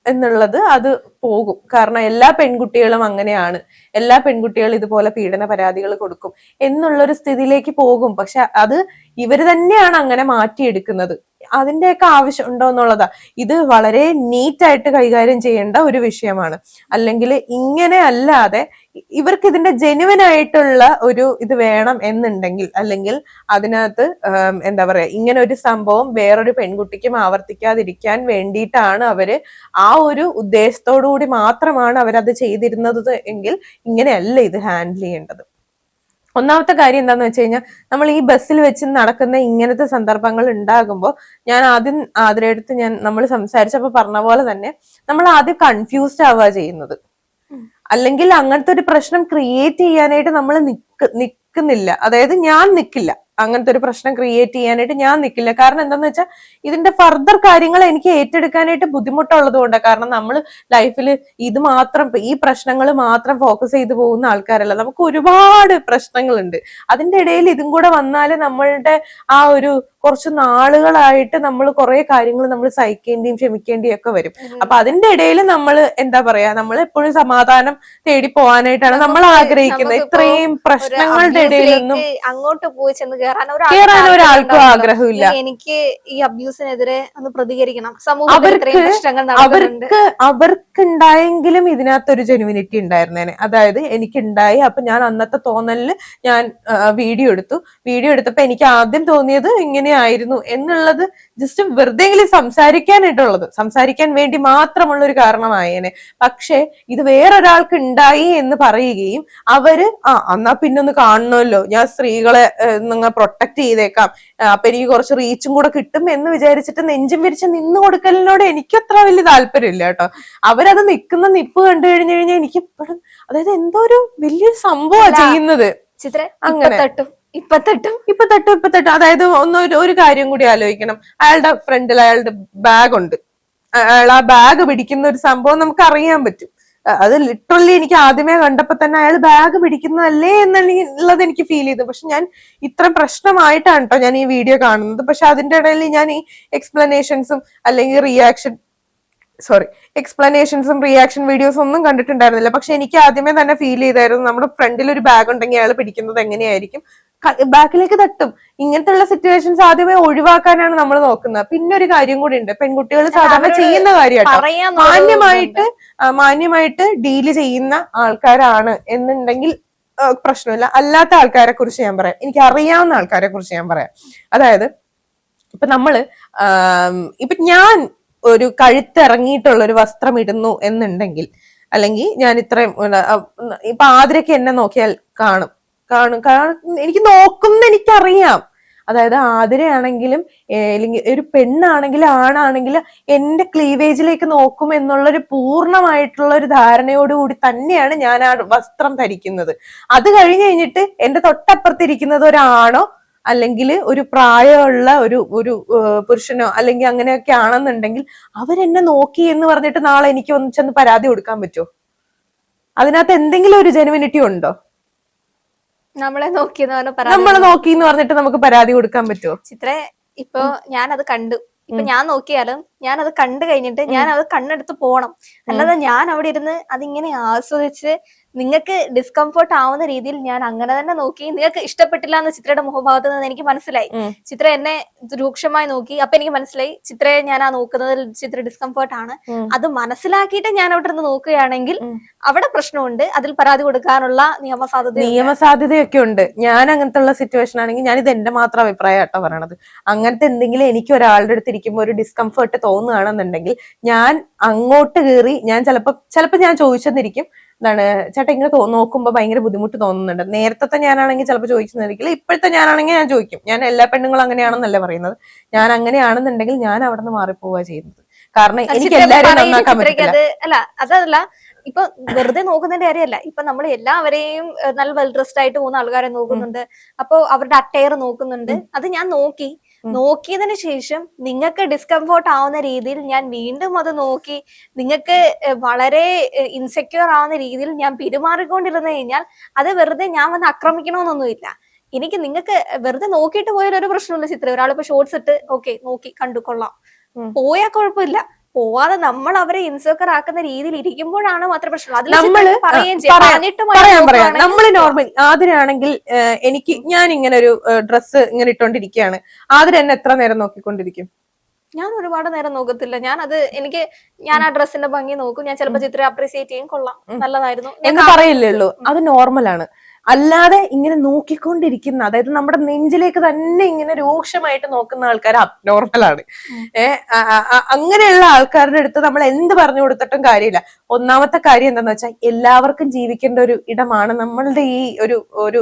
Speaker 1: എന്നുള്ളത് അത് പോകും. കാരണം എല്ലാ പെൺകുട്ടികളും അങ്ങനെയാണ്, എല്ലാ പെൺകുട്ടികളും ഇതുപോലെ പീഡന പരാതികൾ കൊടുക്കും എന്നുള്ളൊരു സ്ഥിതിയിലേക്ക് പോകും. പക്ഷെ അത് ഇവര് തന്നെയാണ് അങ്ങനെ മാറ്റിയെടുക്കുന്നത്. അതിന്റെയൊക്കെ ആവശ്യം ഉണ്ടോ എന്നുള്ളതാ. ഇത് വളരെ നീറ്റായിട്ട് കൈകാര്യം ചെയ്യേണ്ട ഒരു വിഷയമാണ്. അല്ലെങ്കിൽ ഇങ്ങനെ അല്ലാതെ ഇവർക്ക് ഇതിന്റെ ജെനുവിൻ ആയിട്ടുള്ള ഒരു ഇത് വേണം എന്നുണ്ടെങ്കിൽ, അല്ലെങ്കിൽ അതിനകത്ത് എന്താ പറയാ ഇങ്ങനെ ഒരു സംഭവം വേറൊരു പെൺകുട്ടിക്കും ആവർത്തിക്കാതിരിക്കാൻ വേണ്ടിയിട്ടാണ് അവര് ആ ഒരു ഉദ്ദേശത്തോടു കൂടി മാത്രമാണ് അവരത് ചെയ്തിരുന്നത് എങ്കിൽ ഇങ്ങനെയല്ല ഇത് ഹാൻഡിൽ ചെയ്യേണ്ടത്. ഒന്നാമത്തെ കാര്യം എന്താന്ന് വെച്ച് കഴിഞ്ഞാൽ, നമ്മൾ ഈ ബസ്സിൽ വെച്ച് നടക്കുന്ന ഇങ്ങനത്തെ സന്ദർഭങ്ങൾ ഉണ്ടാകുമ്പോൾ ഞാൻ ആദ്യം ആതിരടുത്ത് നമ്മൾ സംസാരിച്ചപ്പോ പറഞ്ഞ പോലെ തന്നെ നമ്മൾ ആദ്യം കൺഫ്യൂസ്ഡ് ആവുക ചെയ്യുന്നത്. അല്ലെങ്കിൽ അങ്ങനത്തെ ഒരു പ്രശ്നം ക്രിയേറ്റ് ചെയ്യാനായിട്ട് നമ്മൾ നിൽക്കുന്നില്ല. അതായത് ഞാൻ നിൽക്കില്ല, അങ്ങനത്തെ ഒരു പ്രശ്നം ക്രിയേറ്റ് ചെയ്യാനായിട്ട് ഞാൻ നിൽക്കില്ല. കാരണം എന്താന്ന് വെച്ചാൽ ഇതിന്റെ ഫർദർ കാര്യങ്ങൾ എനിക്ക് ഏറ്റെടുക്കാനായിട്ട് ബുദ്ധിമുട്ടുള്ളത് കൊണ്ടാണ്. കാരണം നമ്മൾ ലൈഫിൽ ഇത് മാത്രം, ഈ പ്രശ്നങ്ങൾ മാത്രം ഫോക്കസ് ചെയ്ത് പോകുന്ന ആൾക്കാരല്ല. നമുക്ക് ഒരുപാട് പ്രശ്നങ്ങളുണ്ട്. അതിന്റെ ഇടയിൽ ഇതും കൂടെ വന്നാല് നമ്മളുടെ ആ ഒരു കുറച്ച് നാളുകളായിട്ട് നമ്മൾ കുറെ കാര്യങ്ങൾ നമ്മൾ സഹിക്കേണ്ടിയും ക്ഷമിക്കേണ്ടിയും ഒക്കെ വരും. അപ്പൊ അതിന്റെ ഇടയിൽ നമ്മൾ എന്താ പറയാ, നമ്മൾ എപ്പോഴും സമാധാനം തേടി പോകാനായിട്ടാണ് നമ്മൾ ആഗ്രഹിക്കുന്നത്. ഇത്രയും പ്രശ്നങ്ങളുടെ ഇടയിലൊന്നും
Speaker 2: അങ്ങോട്ട് പോയി ചെന്ന്
Speaker 1: കേറാൻ ഒരാൾക്കും ആഗ്രഹമില്ല.
Speaker 2: എനിക്ക് ഈ അബ്യൂസിനെതിരെ ഒന്ന് പ്രതികരിക്കണം, സമൂഹത്തിൽ ഇത്രയും പ്രശ്നങ്ങൾ നടക്കുന്നുണ്ട്.
Speaker 1: അവർക്ക് ഉണ്ടായെങ്കിലും ഇതിനകത്തൊരു ജെനുവിനിറ്റി ഉണ്ടായിരുന്നേനെ. അതായത് എനിക്കുണ്ടായി, അപ്പൊ ഞാൻ അന്നത്തെ തോന്നലില് ഞാൻ വീഡിയോ എടുത്തപ്പോ എനിക്ക് ആദ്യം തോന്നിയത് ഇങ്ങനെയായിരുന്നു എന്നുള്ളത് ജസ്റ്റ് വെറുതെ സംസാരിക്കാൻ വേണ്ടി മാത്രമുള്ള ഒരു കാരണമായേനെ. പക്ഷെ ഇത് വേറൊരാൾക്ക് ഉണ്ടായി എന്ന് പറയുകയും അവര് എന്നാ പിന്നൊന്ന് കാണണമല്ലോ, ഞാൻ സ്ത്രീകളെ നിങ്ങൾ പ്രൊട്ടക്ട് ചെയ്തേക്കാം, അപ്പൊ എനിക്ക് കുറച്ച് റീച്ചും കൂടെ കിട്ടും എന്ന് വിചാരിച്ചിട്ട് നെഞ്ചും വിരിച്ച് നിന്ന് കൊടുക്കലിനോട് എനിക്ക് അത്ര വലിയ താല്പര്യമില്ല കേട്ടോ. അവരത് നിൽക്കുന്ന നിപ്പ് കണ്ടു കഴിഞ്ഞു കഴിഞ്ഞാൽ എനിക്ക് എപ്പോഴും അതായത് എന്തോ ഒരു വലിയൊരു സംഭവമാണ് ചെയ്യുന്നത്.
Speaker 2: അങ്ങനെ ഇപ്പൊ തട്ടും.
Speaker 1: അതായത് ഒരു കാര്യം കൂടി ആലോചിക്കണം. അയാളുടെ ഫ്രണ്ടിൽ അയാളുടെ ബാഗ് ഉണ്ട്, അയാൾ ആ ബാഗ് പിടിക്കുന്ന ഒരു സംഭവം നമുക്ക് അറിയാൻ പറ്റും. അത് ലിറ്ററലി എനിക്ക് ആദ്യമേ കണ്ടപ്പോ തന്നെ അയാൾ ബാഗ് പിടിക്കുന്നതല്ലേ എന്നുള്ളത് എനിക്ക് ഫീൽ ചെയ്തു. പക്ഷെ ഞാൻ ഇത്ര പ്രശ്നമായിട്ടാണ് കേട്ടോ ഞാൻ ഈ വീഡിയോ കാണുന്നത്. പക്ഷെ അതിന്റെ ഇടയിൽ ഞാൻ ഈ എക്സ്പ്ലനേഷൻസും അല്ലെങ്കിൽ എക്സ്പ്ലനേഷൻസും റിയാക്ഷൻ വീഡിയോസും ഒന്നും കണ്ടിട്ടുണ്ടായിരുന്നില്ല. പക്ഷെ എനിക്ക് ആദ്യമേ തന്നെ ഫീൽ ചെയ്തായിരുന്നു നമ്മുടെ ഫ്രണ്ടിൽ ഒരു ബാഗ് ഉണ്ടെങ്കിൽ അയാൾ പിടിക്കുന്നത് എങ്ങനെയായിരിക്കും, ബാക്കിലേക്ക് തട്ടും. ഇങ്ങനത്തെ ഉള്ള സിറ്റുവേഷൻസ് ആദ്യമേ ഒഴിവാക്കാനാണ് നമ്മൾ നോക്കുന്നത്. പിന്നെ ഒരു കാര്യം കൂടി ഉണ്ട്, പെൺകുട്ടികൾ സാധാരണ ചെയ്യുന്ന കാര്യമായിട്ട് മാന്യമായിട്ട് ഡീല് ചെയ്യുന്ന ആൾക്കാരാണ് എന്നുണ്ടെങ്കിൽ പ്രശ്നമില്ല. അല്ലാത്ത ആൾക്കാരെ കുറിച്ച് ഞാൻ പറയാം, എനിക്ക് അറിയാവുന്ന ആൾക്കാരെ കുറിച്ച് ഞാൻ പറയാം. അതായത് ഇപ്പൊ ഞാൻ ഒരു കഴുത്തിറങ്ങിയിട്ടുള്ള ഒരു വസ്ത്രം ഇടുന്നു എന്നുണ്ടെങ്കിൽ, അല്ലെങ്കിൽ ഞാൻ ഇത്രയും ഇപ്പൊ ആതിരക്ക് എന്നെ നോക്കിയാൽ കാണും എനിക്ക് നോക്കുന്ന എനിക്കറിയാം. അതായത് ആതിരയാണെങ്കിലും അല്ലെങ്കിൽ ഒരു പെണ്ണാണെങ്കിലും ആണാണെങ്കിലും എന്റെ ക്ലീവേജിലേക്ക് നോക്കും എന്നുള്ളൊരു പൂർണ്ണമായിട്ടുള്ള ഒരു ധാരണയോടുകൂടി തന്നെയാണ് ഞാൻ ആ വസ്ത്രം ധരിക്കുന്നത്. അത് കഴിഞ്ഞിട്ട് എന്റെ തൊട്ടപ്പുറത്തിരിക്കുന്നത് ഒരാണോ അല്ലെങ്കിൽ ഒരു പ്രായമുള്ള ഒരു പുരുഷനോ അല്ലെങ്കിൽ അങ്ങനെയൊക്കെ ആണെന്നുണ്ടെങ്കിൽ അവരെന്നെ നോക്കി എന്ന് പറഞ്ഞിട്ട് നാളെ എനിക്ക് ഒന്ന് ചെന്ന് പരാതി കൊടുക്കാൻ പറ്റുമോ? അതിനകത്ത് എന്തെങ്കിലും ഒരു ജെനുവിനിറ്റി ഉണ്ടോ?
Speaker 2: നമ്മളെ നോക്കി
Speaker 1: എന്ന് പറഞ്ഞിട്ട് നമുക്ക് പരാതി കൊടുക്കാൻ പറ്റുമോ?
Speaker 2: ചിത്രേ, ഇപ്പൊ ഞാനത് കണ്ടു, ഇപ്പൊ ഞാൻ നോക്കിയാലും ഞാൻ അത് കണ്ടു കഴിഞ്ഞിട്ട് ഞാൻ അത് കണ്ണെടുത്ത് പോണം. അല്ലാതെ ഞാൻ അവിടെ ഇരുന്ന് അതിങ്ങനെ ആസ്വദിച്ച് നിങ്ങൾക്ക് ഡിസ്കംഫോർട്ട് ആവുന്ന രീതിയിൽ ഞാൻ അങ്ങനെ തന്നെ നോക്കി. നിങ്ങൾക്ക് ഇഷ്ടപ്പെട്ടില്ല എന്ന് ചിത്രയുടെ മുഖഭാവത്ത് നിന്ന് എനിക്ക് മനസ്സിലായി. ചിത്ര എന്നെ രൂക്ഷമായി നോക്കി. അപ്പൊ എനിക്ക് മനസ്സിലായി ചിത്രയെ ഞാൻ ആ നോക്കുന്നതിൽ ചിത്ര ഡിസ്കംഫോർട്ട് ആണ്. അത് മനസ്സിലാക്കിയിട്ട് ഞാൻ അവിടെ നിന്ന് നോക്കുകയാണെങ്കിൽ അവിടെ പ്രശ്നമുണ്ട്. അതിൽ പരാതി കൊടുക്കാനുള്ള
Speaker 1: നിയമസാധ്യതയൊക്കെ ഉണ്ട്. ഞാൻ അങ്ങനത്തെ ഉള്ള സിറ്റുവേഷൻ ആണെങ്കിൽ ഞാൻ ഇത് എന്റെ മാത്രം അഭിപ്രായം കേട്ടോ പറയണത്. അങ്ങനത്തെ എന്തെങ്കിലും എനിക്ക് ഒരാളുടെ അടുത്ത് ഇരിക്കുമ്പോൾ ഒരു ഡിസ്കംഫേർട്ട് തോന്നുകയാണെന്നുണ്ടെങ്കിൽ ഞാൻ അങ്ങോട്ട് കയറി ഞാൻ ചിലപ്പോ ഞാൻ ചോദിച്ചെന്നിരിക്കും, എന്താണ് ചേട്ടാ ഇങ്ങനെ നോക്കുമ്പോ ഭയങ്കര ബുദ്ധിമുട്ട് തോന്നുന്നുണ്ട്. നേരത്തെ ഞാനാണെങ്കിൽ ചിലപ്പോൾ ചോദിച്ചെന്നിരിക്കില്ല, ഇപ്പോഴത്തെ ഞാനാണെങ്കിൽ ഞാൻ ചോദിക്കും. ഞാൻ എല്ലാ പെണ്ണുങ്ങളും അങ്ങനെയാണെന്നല്ല പറയുന്നത്. ഞാൻ അങ്ങനെയാണെന്നുണ്ടെങ്കിൽ ഞാൻ അവിടെ നിന്ന് മാറിപ്പോവുക ചെയ്യുന്നത്. കാരണം എനിക്ക് എല്ലാവരെയും നന്നാക്കാൻ പറ്റില്ല.
Speaker 2: അല്ല അതല്ല, ഇപ്പൊ വെറുതെ നോക്കുന്നതിന്റെ കാര്യമല്ല. ഇപ്പൊ നമ്മൾ എല്ലാവരെയും നല്ല വെൽ ഡ്രസ്ഡ് ആയിട്ട് പോകുന്ന ആൾക്കാരെ നോക്കുന്നുണ്ട്. അപ്പൊ അവരുടെ അറ്റയർ നോക്കുന്നുണ്ട്. അത് ഞാൻ നോക്കിയതിന് ശേഷം നിങ്ങൾക്ക് ഡിസ്കംഫോർട്ട് ആവുന്ന രീതിയിൽ ഞാൻ വീണ്ടും അത് നോക്കി നിങ്ങൾക്ക് വളരെ ഇൻസെക്യൂർ ആവുന്ന രീതിയിൽ ഞാൻ പെരുമാറിക്കൊണ്ടിരുന്നു കഴിഞ്ഞാൽ അത് വെറുതെ ഞാൻ വന്ന് ആക്രമിക്കണമെന്നൊന്നുമില്ല. എനിക്ക് നിങ്ങൾക്ക് വെറുതെ നോക്കിയിട്ട് പോയാലൊരു പ്രശ്നമില്ല. ചിത്ര ഒരാളിപ്പോ ഷോർട്സ് ഇട്ട് ഓക്കെ നോക്കി കണ്ടു കൊള്ളാം, പോയാൽ കുഴപ്പമില്ല. പോവാതെ നമ്മൾ അവരെ ഇൻസെക്യൂർ ആക്കുന്ന രീതിയിൽ ഇരിക്കുമ്പോഴാണ് മാത്രം പ്രശ്നം. അതിൽ
Speaker 1: നമ്മൾ നോർമൽ ആതിരാണെങ്കിൽ ഞാൻ ഇങ്ങനെ ഒരു ഡ്രസ്സ് ഇങ്ങനെ ഇട്ടോണ്ടിരിക്കുകയാണ്, ആതിര എന്നെ എത്ര നേരം നോക്കിക്കൊണ്ടിരിക്കും?
Speaker 2: ഞാൻ ഒരുപാട് നേരം നോക്കത്തില്ല. ഞാൻ ആ ഡ്രസ്സിന്റെ ഭംഗി നോക്കും. ഞാൻ ചിലപ്പോ ചിത്രം അപ്രീസിയേറ്റ് ചെയ്യും, കൊള്ളാം നല്ലതായിരുന്നു
Speaker 1: എന്ന് പറയില്ലേ ഉള്ളൂ. അത് നോർമലാണ്. അല്ലാതെ ഇങ്ങനെ നോക്കിക്കൊണ്ടിരിക്കുന്ന, അതായത് നമ്മുടെ നെഞ്ചിലേക്ക് തന്നെ ഇങ്ങനെ രൂക്ഷമായിട്ട് നോക്കുന്ന ആൾക്കാർ അബ്നോർമലാണ്. അങ്ങനെയുള്ള ആൾക്കാരുടെ അടുത്ത് നമ്മൾ എന്ത് പറഞ്ഞു കൊടുത്തിട്ടും കാര്യമില്ല. ഒന്നാമത്തെ കാര്യം എന്താന്ന് വെച്ചാൽ എല്ലാവർക്കും ജീവിക്കേണ്ട ഒരു ഇടമാണ് നമ്മളുടെ ഈ ഒരു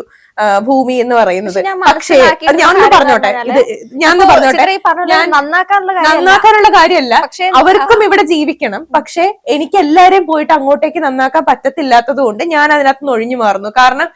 Speaker 1: ഭൂമി എന്ന് പറയുന്നത്. പക്ഷേ ഞാനൊന്ന് പറഞ്ഞോട്ടെ നന്നാക്കാനുള്ള കാര്യമല്ല, അവർക്കും ഇവിടെ ജീവിക്കണം. പക്ഷെ എനിക്ക് എല്ലാരെയും പോയിട്ട് അങ്ങോട്ടേക്ക് നന്നാക്കാൻ പറ്റത്തില്ലാത്തത് കൊണ്ട് ഞാൻ അതിനകത്ത് നിന്ന് ഒഴിഞ്ഞു മാറുന്നു. കാരണം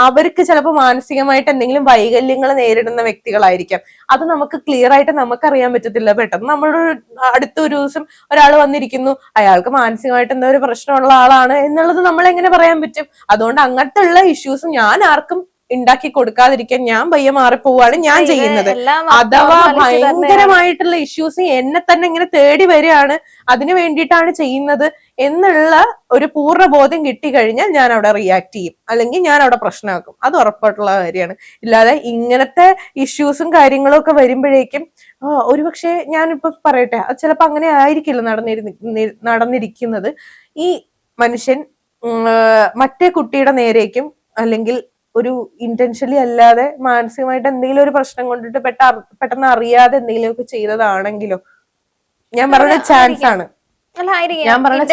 Speaker 1: അവർക്ക് ചിലപ്പോൾ മാനസികമായിട്ട് എന്തെങ്കിലും വൈകല്യങ്ങൾ നേരിടുന്ന വ്യക്തികളായിരിക്കാം. അത് നമുക്ക് ക്ലിയർ ആയിട്ട് നമുക്കറിയാൻ പറ്റത്തില്ല. പെട്ടെന്ന് നമ്മളൊരു അടുത്തൊരു ദിവസം ഒരാൾ വന്നിരിക്കുന്നു, അയാൾക്ക് മാനസികമായിട്ട് എന്താ ഒരു പ്രശ്നമുള്ള ആളാണ് എന്നുള്ളത് നമ്മൾ എങ്ങനെ പറയാൻ പറ്റും? അതുകൊണ്ട് അങ്ങനത്തെ ഉള്ള ഇഷ്യൂസ് ഞാൻ ആർക്കും ഉണ്ടാക്കി കൊടുക്കാതിരിക്കാൻ ഞാൻ പയ്യെ മാറിപ്പോവാണ് ഞാൻ ചെയ്യുന്നത്.
Speaker 2: എല്ലാം
Speaker 1: അഥവാ
Speaker 2: അപ്പുറം വലിച്ചു
Speaker 1: ഭയങ്കരമായിട്ടുള്ള ഇഷ്യൂസ് എന്നെ തന്നെ ഇങ്ങനെ തേടി വരികയാണ്, അതിനു വേണ്ടിയിട്ടാണ് ചെയ്യുന്നത് എന്നുള്ള ഒരു പൂർണ്ണ ബോധ്യം കിട്ടിക്കഴിഞ്ഞാൽ ഞാൻ അവിടെ റിയാക്ട് ചെയ്യും, അല്ലെങ്കിൽ ഞാൻ അവിടെ പ്രശ്നമാക്കും. അത് ഉറപ്പായിട്ടുള്ള കാര്യമാണ്. ഇല്ലാതെ ഇങ്ങനത്തെ ഇഷ്യൂസും കാര്യങ്ങളും ഒക്കെ വരുമ്പോഴേക്കും ഒരുപക്ഷെ ഞാനിപ്പോ പറയട്ടെ, അത് ചിലപ്പോ അങ്ങനെ ആയിരിക്കില്ല നടന്നിരിക്കുന്നത്. ഈ മനുഷ്യൻ മറ്റേ കുട്ടിയുടെ നേരേക്കും അല്ലെങ്കിൽ ഒരു ഇന്റൻഷനലി അല്ലാതെ മാനസികമായിട്ട് എന്തെങ്കിലും ഒരു പ്രശ്നം കൊണ്ടിട്ട് പെട്ടെന്ന് അറിയാതെ എന്തെങ്കിലുമൊക്കെ ചെയ്തതാണെങ്കിലോ, ഞാൻ പറഞ്ഞ ചാൻസ് ആണ്. ഞാൻ പറഞ്ഞ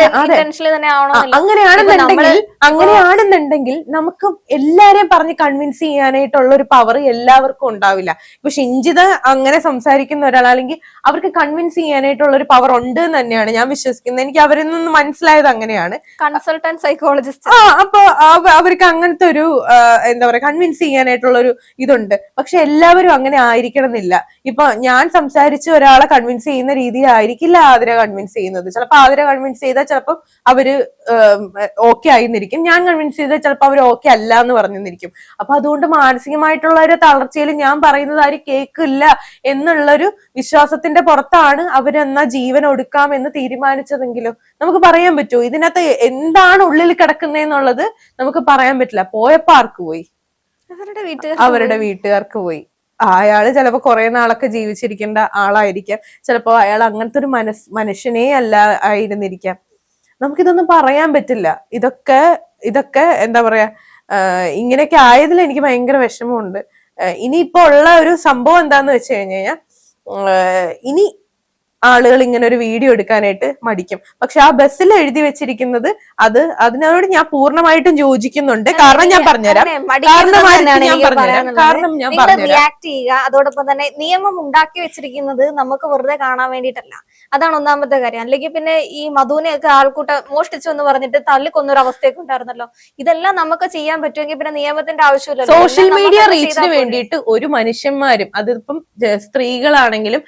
Speaker 1: അങ്ങനെയാണെന്നുണ്ടെങ്കിൽ നമുക്ക് എല്ലാരെയും പറഞ്ഞ് കൺവിൻസ് ചെയ്യാനായിട്ടുള്ള ഒരു പവർ എല്ലാവർക്കും ഉണ്ടാവില്ല. ഇപ്പൊ ഷിഞ്ചിത അങ്ങനെ സംസാരിക്കുന്ന ഒരാൾ, അല്ലെങ്കിൽ അവർക്ക് കൺവിൻസ് ചെയ്യാനായിട്ടുള്ള ഒരു പവർ ഉണ്ട് എന്ന് തന്നെയാണ് ഞാൻ വിശ്വസിക്കുന്നത്. എനിക്ക് അവരിൽ നിന്ന് മനസ്സിലായത് അങ്ങനെയാണ്.
Speaker 2: Consultant psychologist.
Speaker 1: അപ്പൊ അവർക്ക് അങ്ങനത്തെ ഒരു എന്താ പറയാ കൺവിൻസ് ചെയ്യാനായിട്ടുള്ള ഒരു ഇതുണ്ട്. പക്ഷെ എല്ലാവരും അങ്ങനെ ആയിരിക്കണം എന്നില്ല. ഇപ്പൊ ഞാൻ സംസാരിച്ച് ഒരാളെ കൺവിൻസ് ചെയ്യുന്ന രീതിയിലായിരിക്കില്ല ആതിര കൺവിൻസ് ചെയ്യുന്നത്. ചിലപ്പോ ആതിര കൺവിൻസ് ചെയ്താൽ ചിലപ്പോൾ അവര് ഓക്കെ ആയിന്നിരിക്കും, ഞാൻ കൺവിൻസ് ചെയ്താൽ ചിലപ്പോൾ അവർ ഓക്കെ അല്ല എന്ന് പറഞ്ഞിരിക്കും. അപ്പൊ അതുകൊണ്ട് മാനസികമായിട്ടുള്ള ഒരു തളർച്ചയിൽ ഞാൻ പറയുന്നത് ആരും കേൾക്കില്ല എന്നുള്ളൊരു വിശ്വാസത്തിന്റെ പുറത്താണ് അവരെന്നാ ജീവൻ ഒടുക്കാം എന്ന് തീരുമാനിച്ചതെങ്കിലും നമുക്ക് പറയാൻ പറ്റുമോ? ഇതിനകത്ത് എന്താണ് ഉള്ളിൽ കിടക്കുന്നതെന്നുള്ളത് നമുക്ക് പറയാൻ പറ്റില്ല. പോയപ്പോ ആർക്ക് പോയി? അവരുടെ വീട്ടുകാർക്ക് പോയി. അയാള് ചിലപ്പോ കുറെ നാളൊക്കെ ജീവിച്ചിരിക്കേണ്ട ആളായിരിക്കാം, ചിലപ്പോ അയാൾ അങ്ങനത്തെ ഒരു മനുഷ്യനേ അല്ല ആയിരുന്നിരിക്കാം. നമുക്കിതൊന്നും പറയാൻ പറ്റില്ല. ഇതൊക്കെ എന്താ പറയാ, ഇങ്ങനെയൊക്കെ ആയതിൽ എനിക്ക് ഭയങ്കര വിഷമമുണ്ട്. ഇനിയിപ്പോ ഉള്ള ഒരു സംഭവം എന്താന്ന് വെച്ച് കഴിഞ്ഞാൽ, ഇനി ആളുകൾ ഇങ്ങനെ ഒരു വീഡിയോ എടുക്കാനായിട്ട് മടിക്കും. പക്ഷെ ആ ബസ്സിൽ എഴുതി വെച്ചിരിക്കുന്നത് അതിനോട് ഞാൻ പൂർണ്ണമായിട്ടും യോജിക്കുന്നുണ്ട്. കാരണം ഞാൻ പറഞ്ഞുതരാം.
Speaker 2: റിയാക്ട് ചെയ്യുക. അതോടൊപ്പം തന്നെ നിയമം ഉണ്ടാക്കി വെച്ചിരിക്കുന്നത് നമുക്ക് വെറുതെ കാണാൻ വേണ്ടിയിട്ടല്ല. അതാണ് ഒന്നാമത്തെ കാര്യം. അല്ലെങ്കിൽ പിന്നെ ഈ മധുവിനെയൊക്കെ ആൾക്കൂട്ട മോഷ്ടിച്ചു എന്ന് പറഞ്ഞിട്ട് തല്ലിക്കൊന്നൊരു അവസ്ഥയൊക്കെ ഉണ്ടായിരുന്നല്ലോ. ഇതെല്ലാം നമുക്ക് ചെയ്യാൻ പറ്റുമെങ്കിൽ പിന്നെ നിയമത്തിന്റെ ആവശ്യമില്ല.
Speaker 1: സോഷ്യൽ മീഡിയ റീച്ചിന് വേണ്ടിയിട്ട് ഒരു മനുഷ്യന്മാരും, അതിപ്പം സ്ത്രീകളാണെങ്കിലും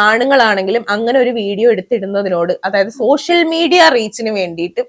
Speaker 1: ആണുങ്ങളാണെങ്കിലും അങ്ങനെ ഒരു വീഡിയോ എടുത്തിടുന്നതിനോട്, അതായത് സോഷ്യൽ മീഡിയ റീച്ചിന് വേണ്ടിയിട്ട്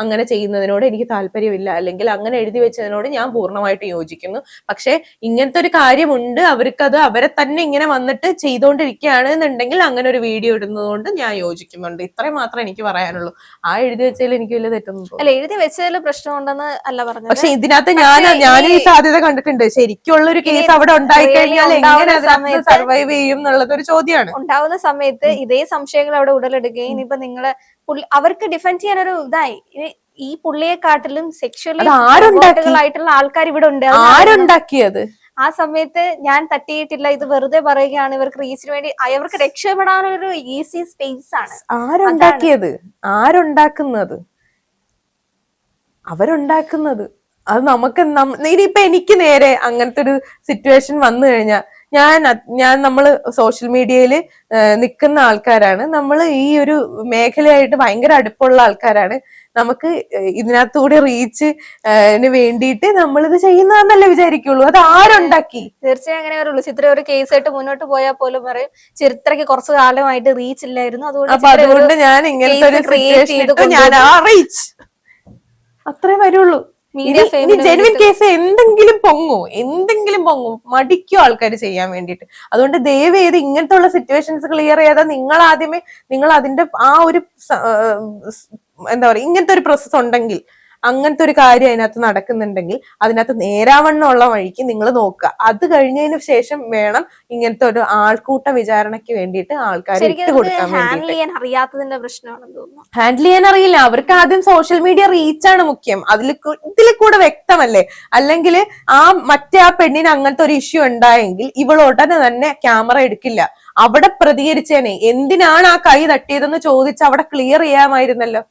Speaker 1: അങ്ങനെ ചെയ്യുന്നതിനോട് എനിക്ക് താല്പര്യമില്ല. അല്ലെങ്കിൽ അങ്ങനെ എഴുതി വെച്ചതിനോട് ഞാൻ പൂർണ്ണമായിട്ട് യോജിക്കുന്നു. പക്ഷെ ഇങ്ങനത്തെ ഒരു കാര്യമുണ്ട്, അവർക്കത് അവരെ തന്നെ ഇങ്ങനെ വന്നിട്ട് ചെയ്തുകൊണ്ടിരിക്കുകയാണ് എന്നുണ്ടെങ്കിൽ അങ്ങനെ ഒരു വീഡിയോ ഇടുന്നതുകൊണ്ട് ഞാൻ യോജിക്കുന്നുണ്ട്. ഇത്രയും മാത്രമേ എനിക്ക് പറയാനുള്ളൂ. ആ എഴുതി വെച്ചതിൽ എനിക്ക് വലിയ തെറ്റൊന്നും
Speaker 2: അല്ല. എഴുതി വെച്ചതിൽ പ്രശ്നമുണ്ടെന്ന് അല്ല പറഞ്ഞത്.
Speaker 1: പക്ഷെ ഇതിനകത്ത് ഞാനും ഈ സാധ്യത കണ്ടിട്ടുണ്ട്. ശരിക്കുള്ള ഒരു കേസ് അവിടെ ഉണ്ടായി കഴിഞ്ഞാൽ എങ്ങനെ അതിനകത്ത് സർവൈവ് ചെയ്യും എന്നുള്ളത് ഒരു ചോദ്യമാണ്.
Speaker 2: ഉണ്ടാവുന്ന സമയത്ത് ഇതേ സംശയങ്ങൾ അവിടെ ഉടലെടുക്കുകയും ഇനിയിപ്പോ നിങ്ങള് അവർക്ക് ഡിഫെൻഡ് ചെയ്യാനൊരു ഇതായി. ഈ പുള്ളിയെക്കാട്ടിലും സെക്ഷലി ആയിട്ടുള്ള ആൾക്കാർ ഇവിടെ ഉണ്ട്.
Speaker 1: ആരുണ്ടാക്കിയത്?
Speaker 2: ആ സമയത്ത് ഞാൻ തട്ടിയിട്ടില്ല, ഇത് വെറുതെ പറയുകയാണ്, ഇവർക്ക് റീച്ചിന് വേണ്ടി അവർക്ക് രക്ഷപ്പെടാനൊരു ഈസി സ്പേസ് ആണ്.
Speaker 1: ആരുണ്ടാക്കിയത്? അവരുണ്ടാക്കുന്നത്. അത് നമുക്ക് ഇനിയിപ്പൊ എനിക്ക് നേരെ അങ്ങനത്തെ ഒരു സിറ്റുവേഷൻ വന്നു കഴിഞ്ഞാൽ നമ്മള് സോഷ്യൽ മീഡിയയിൽ നിൽക്കുന്ന ആൾക്കാരാണ്, നമ്മൾ ഈ ഒരു മേഖലയായിട്ട് ഭയങ്കര അടുപ്പമുള്ള ആൾക്കാരാണ്. നമുക്ക് ഇതിനകത്തൂടെ റീച്ചിന് വേണ്ടിയിട്ട് നമ്മളിത് ചെയ്യുന്നതെന്നല്ലേ വിചാരിക്കുള്ളൂ. അത് ആരുണ്ടാക്കി?
Speaker 2: തീർച്ചയായും അങ്ങനെ വരുള്ളൂ. ചിത്ര ഒരു കേസായിട്ട് മുന്നോട്ട് പോയാൽ പോലും പറയും ചിത്രയ്ക്ക് കുറച്ചു കാലമായിട്ട് റീച്ച് ഇല്ലായിരുന്നു,
Speaker 1: അതുകൊണ്ട് ഞാൻ ഇങ്ങനത്തെ ഒരു സിറ്റുവേഷൻ ഞാൻ ആ റീച്ച് അത്രേ വരുള്ളൂ. ഇനി ജെനുവിൻ കേസ് എന്തെങ്കിലും പൊങ്ങും മടിക്കോ ആൾക്കാർ ചെയ്യാൻ വേണ്ടിയിട്ട്. അതുകൊണ്ട് ദയവ് ചെയ്ത് ഇങ്ങനത്തെ ഉള്ള സിറ്റുവേഷൻസ് ക്ലിയർ ചെയ്യാതെ നിങ്ങൾ അതിന്റെ ആ ഒരു എന്താ പറയാ, ഇങ്ങനത്തെ ഒരു പ്രോസസ് ഉണ്ടെങ്കിൽ, അങ്ങനത്തെ ഒരു കാര്യം അതിനകത്ത് നടക്കുന്നുണ്ടെങ്കിൽ അതിനകത്ത് നേരാവണ്ണമുള്ള വഴിക്ക് നിങ്ങൾ നോക്കുക. അത് കഴിഞ്ഞതിന് ശേഷം വേണം ഇങ്ങനത്തെ ഒരു ആൾക്കൂട്ട വിചാരണയ്ക്ക് വേണ്ടിയിട്ട് ആൾക്കാരെ ഇട്ട് കൊടുക്കാൻ വേണ്ടിയിട്ട്.
Speaker 2: അറിയാത്തതിന്റെ പ്രശ്നമാണെന്ന് തോന്നുന്നു.
Speaker 1: ഹാൻഡിൽ ചെയ്യാൻ അറിയില്ല അവർക്ക്. ആദ്യം സോഷ്യൽ മീഡിയ റീച്ചാണ് മുഖ്യം. ഇതിൽ കൂടെ വ്യക്തമല്ലേ? അല്ലെങ്കിൽ മറ്റേ ആ പെണ്ണിന് അങ്ങനത്തെ ഒരു ഇഷ്യൂ ഉണ്ടായെങ്കിൽ ഇവളോടനെ തന്നെ ക്യാമറ എടുക്കില്ല, അവിടെ പ്രതികരിച്ചേനെ. എന്തിനാണ് ആ കൈ തട്ടിയതെന്ന് ചോദിച്ച് അവിടെ ക്ലിയർ ചെയ്യാമായിരുന്നല്ലോ.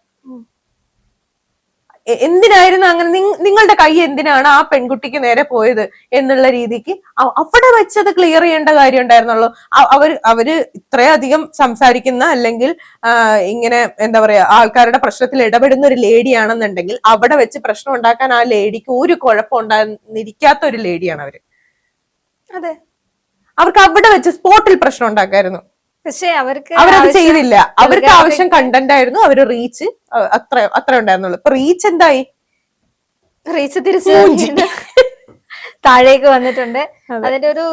Speaker 1: എന്തിനായിരുന്നു അങ്ങനെ? നിങ്ങളുടെ കൈ എന്തിനാണ് ആ പെൺകുട്ടിക്ക് നേരെ പോയത് എന്നുള്ള രീതിക്ക് അവിടെ വെച്ചത് ക്ലിയർ ചെയ്യേണ്ട കാര്യം ഉണ്ടായിരുന്നുള്ളൂ. അവര് ഇത്രയധികം സംസാരിക്കുന്ന, അല്ലെങ്കിൽ ഇങ്ങനെ എന്താ പറയാ ആൾക്കാരുടെ പ്രശ്നത്തിൽ ഇടപെടുന്ന ഒരു ലേഡിയാണെന്നുണ്ടെങ്കിൽ അവിടെ വെച്ച് പ്രശ്നം ഉണ്ടാക്കാൻ ആ ലേഡിക്ക് ഒരു കുഴപ്പം ഉണ്ടായിരിക്കാത്ത ഒരു ലേഡിയാണ് അവര്.
Speaker 2: അതെ,
Speaker 1: അവർക്ക് അവിടെ വെച്ച് സ്പോട്ടിൽ പ്രശ്നം ഉണ്ടാക്കായിരുന്നു.
Speaker 2: പക്ഷെ
Speaker 1: അവരത് ചെയ്തില്ല. അവർക്ക് ആവശ്യം കണ്ടന്റ് ആയിരുന്നു. അവര് റീച്ച് അത്ര ഉണ്ടായിരുന്നുള്ളൂ. ഇപ്പൊ റീച്ച് എന്തായി?
Speaker 2: റീച്ച് തിരിച്ചു താഴേക്ക് വന്നിട്ടുണ്ട്.
Speaker 1: അതെ.
Speaker 2: അതിന്റെ ഒരു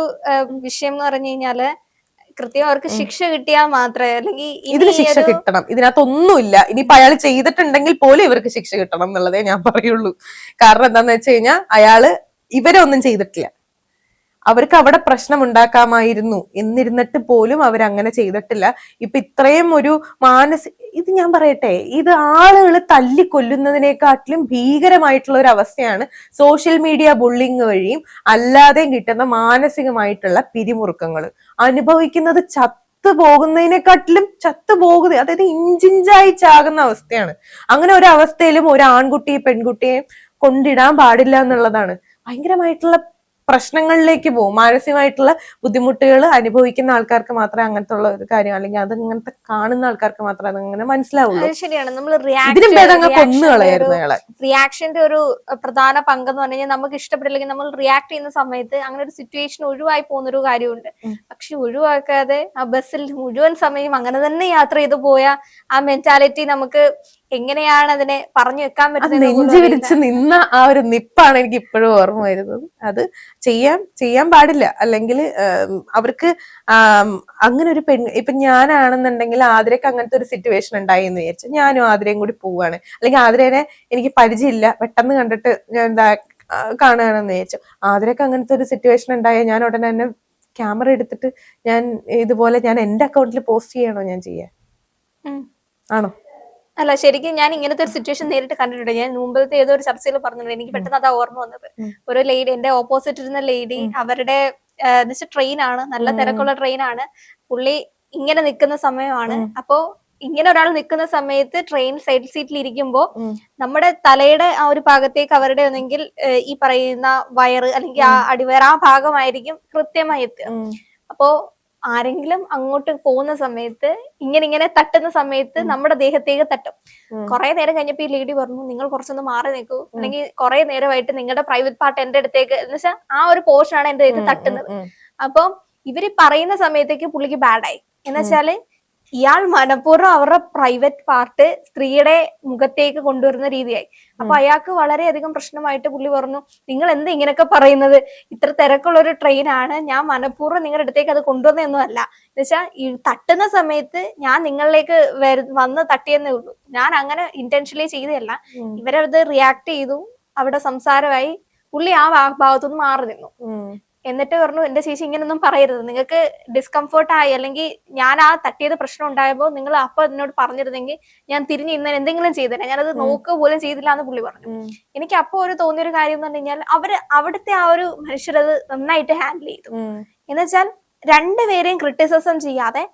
Speaker 2: വിഷയം എന്ന് പറഞ്ഞു കഴിഞ്ഞാല് കൃത്യം അവർക്ക് ശിക്ഷ കിട്ടിയാൽ മാത്രമേ, അല്ലെങ്കിൽ
Speaker 1: ഇതിന് ശിക്ഷ കിട്ടണം. ഇതിനകത്തൊന്നുമില്ല. ഇനിയിപ്പോ അയാൾ ചെയ്തിട്ടുണ്ടെങ്കിൽ പോലും ഇവർക്ക് ശിക്ഷ കിട്ടണം എന്നുള്ളതേ ഞാൻ പറയുള്ളൂ. കാരണം എന്താന്ന് വെച്ച് കഴിഞ്ഞാൽ ഇവരെ ഒന്നും ചെയ്തിട്ടില്ല. അവർക്ക് അവിടെ പ്രശ്നം ഉണ്ടാക്കാമായിരുന്നു എന്നിരുന്നിട്ട് പോലും അവരങ്ങനെ ചെയ്തിട്ടില്ല. ഇപ്പൊ ഇത്രയും ഒരു ഇത് ഞാൻ പറയട്ടെ, ഇത് ആളുകൾ തല്ലിക്കൊല്ലുന്നതിനെക്കാട്ടിലും ഭീകരമായിട്ടുള്ള ഒരു അവസ്ഥയാണ് സോഷ്യൽ മീഡിയ ബുള്ളിങ് വഴിയും അല്ലാതെയും കിട്ടുന്ന മാനസികമായിട്ടുള്ള പിരിമുറുക്കങ്ങൾ. അനുഭവിക്കുന്നത് ചത്തുപോകുന്നതിനെക്കാട്ടിലും ചത്തുപോകുന്നത്, അതായത് ഇഞ്ചിഞ്ചായി ചാകുന്ന അവസ്ഥയാണ്. അങ്ങനെ ഒരു അവസ്ഥയിലും ഒരു ആൺകുട്ടിയെ പെൺകുട്ടിയെ കൊണ്ടിടാൻ പാടില്ല എന്നുള്ളതാണ്. ഭയങ്കരമായിട്ടുള്ള പ്രശ്നങ്ങളിലേക്ക് പോകും. മാനസികമായിട്ടുള്ള ബുദ്ധിമുട്ടുകൾ അനുഭവിക്കുന്ന ആൾക്കാർക്ക് മാത്രമേ അങ്ങനത്തെ ഉള്ള ഒരു കാര്യം, അല്ലെങ്കിൽ അത് അങ്ങനത്തെ കാണുന്ന ആൾക്കാർക്ക് മാത്രമേ അതങ്ങനെ മനസ്സിലാവുള്ളൂ.
Speaker 2: ശരിയാണ്. നമ്മൾ
Speaker 1: ഇതിനും ഭേദം കൊന്നു കളയായിരുന്നു അയാളെ.
Speaker 2: റിയാക്ഷന്റെ ഒരു പ്രധാന പങ്കെന്ന് പറഞ്ഞു കഴിഞ്ഞാൽ നമുക്ക് ഇഷ്ടപ്പെട്ടില്ലെങ്കിൽ നമ്മൾ റിയാക്ട് ചെയ്യുന്ന സമയത്ത് അങ്ങനെ ഒരു സിറ്റുവേഷൻ ഒഴിവായി പോകുന്ന ഒരു കാര്യമുണ്ട്. പക്ഷെ ഒഴിവാക്കാതെ ആ ബസ്സിൽ മുഴുവൻ സമയം അങ്ങനെ തന്നെ യാത്ര ചെയ്തു പോയ ആ മെന്റാലിറ്റി നമുക്ക് എങ്ങനെയാണ് അതിനെ പറഞ്ഞു വെക്കാൻ പറ്റുന്നത്?
Speaker 1: നെഞ്ചു വിരിച്ച് നിന്ന ആ ഒരു നിപ്പാണ് എനിക്ക് ഇപ്പോഴും ഓർമ്മ വരുന്നത്. അത് ചെയ്യാൻ പാടില്ല. അല്ലെങ്കിൽ അവർക്ക് അങ്ങനെ ഒരു ഇപ്പൊ ഞാനാണെന്നുണ്ടെങ്കിൽ ആതിരക്ക് അങ്ങനത്തെ ഒരു സിറ്റുവേഷൻ ഉണ്ടായി എന്ന് വിചാരിച്ചു, ഞാനും ആതിരയും കൂടി പോവാണ്, അല്ലെങ്കിൽ ആതിരേനെ എനിക്ക് പരിചയമില്ല, പെട്ടെന്ന് കണ്ടിട്ട് ഞാൻ എന്താ കാണുകയാണെന്ന് വിചാരിച്ചു. ആതിരക്ക് അങ്ങനത്തെ ഒരു സിറ്റുവേഷൻ ഉണ്ടായാൽ ഞാൻ ഉടനെ തന്നെ ക്യാമറ എടുത്തിട്ട് ഞാൻ എന്റെ അക്കൗണ്ടിൽ പോസ്റ്റ് ചെയ്യണോ ഞാൻ ചെയ്യാൻ? ആണോ?
Speaker 2: അല്ല, ശരിക്കും ഞാൻ ഇങ്ങനത്തെ ഒരു സിറ്റുവേഷൻ നേരിട്ട് കണ്ടിട്ടുണ്ട്. ഞാൻ മുമ്പത്തെ ഏതോ ഒരു ചർച്ചയിൽ പറഞ്ഞിട്ടുണ്ട്. എനിക്ക് പെട്ടെന്ന് അതാ ഓർമ്മ വന്നത്. ഒരു ലേഡി, എന്റെ ഓപ്പോസിറ്റ് ഇരുന്ന ലേഡി, അവരുടെ ട്രെയിനാണ്, നല്ല തിരക്കുള്ള ട്രെയിനാണ്. പുള്ളി ഇങ്ങനെ നിൽക്കുന്ന സമയമാണ്. അപ്പോ ഇങ്ങനെ ഒരാൾ നിൽക്കുന്ന സമയത്ത് ട്രെയിൻ സൈഡ് സീറ്റിൽ ഇരിക്കുമ്പോ നമ്മുടെ തലയുടെ ആ ഒരു ഭാഗത്തേക്ക് അവരുടെ ഒന്നെങ്കിൽ ഈ പറയുന്ന വയറ് അല്ലെങ്കിൽ ആ അടിവയർ ആ ഭാഗമായിരിക്കും കൃത്യമായി എത്തുക. അപ്പോ ആരെങ്കിലും അങ്ങോട്ട് പോകുന്ന സമയത്ത് ഇങ്ങനെ തട്ടുന്ന സമയത്ത് നമ്മുടെ ദേഹത്തേക്ക് തട്ടും. കുറെ നേരം കഴിഞ്ഞപ്പോ ഈ ലേഡി പറഞ്ഞു, നിങ്ങൾ കുറച്ചൊന്ന് മാറി നിൽക്കൂ, അല്ലെങ്കിൽ കുറെ നേരമായിട്ട് നിങ്ങളുടെ പ്രൈവറ്റ് പാർട്ട് എന്റെ അടുത്തേക്ക്, എന്ന് വെച്ചാൽ ആ ഒരു പോർഷൻ ആണ് എന്റെ ദേഹത്ത് തട്ടുന്നത്. അപ്പൊ ഇവര് പറയുന്ന സമയത്തേക്ക് പുള്ളിക്ക് ബാഡായി. എന്നുവെച്ചാല് ഇയാൾ മനഃപൂർവ്വം അവരുടെ പ്രൈവറ്റ് പാർട്ട് സ്ത്രീയുടെ മുഖത്തേക്ക് കൊണ്ടുവരുന്ന രീതിയായി. അപ്പൊ അയാൾക്ക് വളരെയധികം പ്രശ്നമായിട്ട് പുള്ളി പറഞ്ഞു, നിങ്ങൾ എന്താ ഇങ്ങനെയൊക്കെ പറയുന്നത്? ഇത്ര തിരക്കുള്ള ഒരു ട്രെയിനാണ്, ഞാൻ മനഃപൂർവ്വം നിങ്ങളുടെ അടുത്തേക്ക് അത് കൊണ്ടുവന്നൊന്നും അല്ല. എന്നുവെച്ചാൽ ഈ തട്ടുന്ന സമയത്ത് ഞാൻ നിങ്ങളിലേക്ക് വന്ന് തട്ടിയെന്നേ ഉള്ളൂ, ഞാൻ അങ്ങനെ ഇന്റൻഷനലി ചെയ്തതല്ല. ഇവരത് റിയാക്ട് ചെയ്തു, അവിടെ സംസാരമായി. പുള്ളി ആ ഭാഗത്തുനിന്ന് മാറി നിന്നു. എന്നിട്ട് പറഞ്ഞു, എന്റെ ചേച്ചി ഇങ്ങനൊന്നും പറയരുത്, നിങ്ങൾക്ക് ഡിസ്കംഫേർട്ട് ആയി അല്ലെങ്കിൽ ഞാൻ ആ തട്ടിയത് പ്രശ്നം ഉണ്ടായപ്പോൾ നിങ്ങൾ അപ്പൊ എന്നോട് പറഞ്ഞിരുന്നെങ്കിൽ ഞാൻ തിരിഞ്ഞ് ഇന്നലെ എന്തെങ്കിലും ചെയ്തേനെ, ഞാനത് നോക്കുക പോലും ചെയ്തില്ല എന്ന് പുള്ളി പറഞ്ഞു. എനിക്ക് അപ്പൊ ഒരു തോന്നിയൊരു കാര്യം എന്ന് പറഞ്ഞു കഴിഞ്ഞാൽ അവിടുത്തെ ആ ഒരു മനുഷ്യരത് നന്നായിട്ട് ഹാൻഡിൽ ചെയ്തു. എന്നുവെച്ചാൽ രണ്ടുപേരെയും ക്രിറ്റിസിസം ചെയ്യാതെ